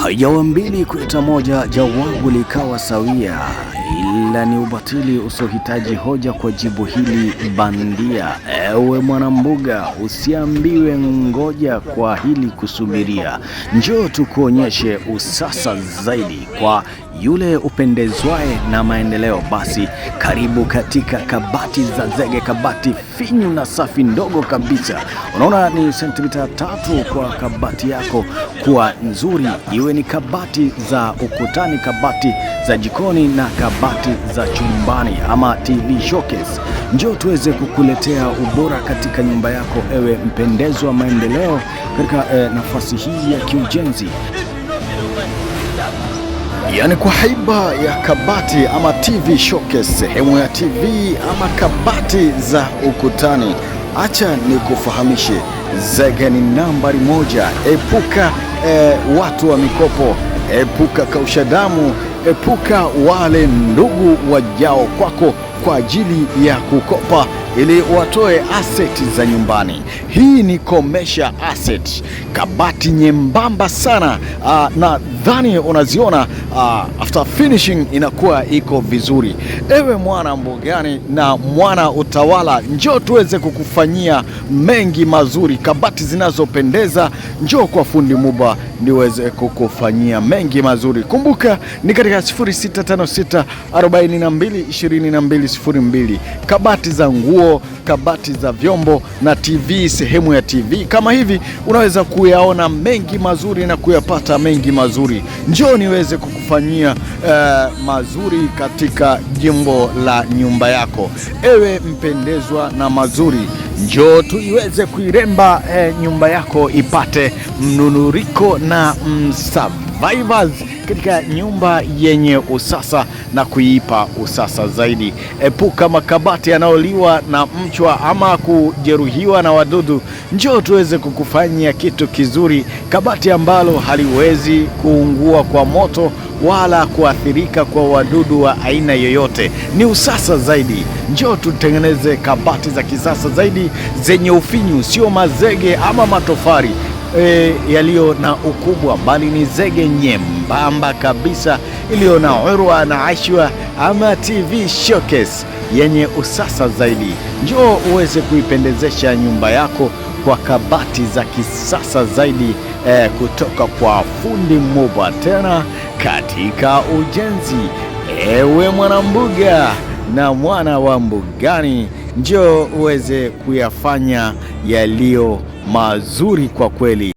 Haijawa mbili kuleta moja, jawabu likawa sawia, ila ni ubatili usiohitaji hoja kwa jibu hili bandia. Ewe mwanambuga, usiambiwe ngoja kwa hili kusubiria. Njoo tukuonyeshe usasa zaidi kwa yule upendezwae na maendeleo. Basi karibu katika kabati za zege, kabati finyu na safi ndogo kabisa. Unaona ni sentimita 3 kwa kabati yako kuwa nzuri, iwe ni kabati za ukutani, kabati za jikoni na kabati za chumbani ama TV showcase. Njoo tuweze kukuletea ubora katika nyumba yako, ewe mpendezwa maendeleo, katika nafasi hii ya kiujenzi. Yani kwa haiba ya kabati ama TV showcase, sehemu ya TV ama kabati za ukutani, acha nikufahamishe, zege ni nambari 1. Epuka watu wa mikopo, epuka kausha damu, epuka wale ndugu wajao kwako kwa ajili ya kukopa ili watoe asset za nyumbani. Hii ni commercial asset, kabati nyembamba sana. Nadhani unaziona after finishing inakuwa iko vizuri. Ewe mwana mbugani na mwana utawala, njoo tuweze kukufanyia mengi mazuri, kabati zinazopendeza. Njoo kwa fundi Muba niweze kukufanyia mengi mazuri. Kumbuka ni katika 0656 42 2202. Kabati za nguo, kabati za vyombo na TV, sehemu ya TV kama hivi, unaweza kuyaona mengi mazuri na kuyapata mengi mazuri. Njoo niweze kukufanyia mazuri katika jimbo la nyumba yako, ewe mpendezwa na mazuri. Njoo tuiweze kuiremba nyumba yako ipate mnunuriko na survivors katika nyumba yenye usasa na kuipa usasa zaidi. Epuka makabati yanayoliwa na mchwa ama kujeruhiwa na wadudu. Njoo tuweze kukufanyia kitu kizuri, kabati ambalo haliwezi kuungua kwa moto wala kuathirika kwa wadudu wa aina yoyote. Ni usasa zaidi. Njoo tutengeneze kabati za kisasa zaidi zenye ufinyu, sio mazege ama matofari yaliyo na ukubwa, bali ni zege nyembamba kabisa iliyo na urwa na ashwa ama TV showcase yenye usasa zaidi. Njoo uweze kuipendezesha nyumba yako kwa kabati za kisasa zaidi kutoka kwa fundi Muba, tena katika ujenzi. Ewe mwanambuga na mwana wa mbugani, njoo uweze kuyafanya yaliyo mazuri kwa kweli.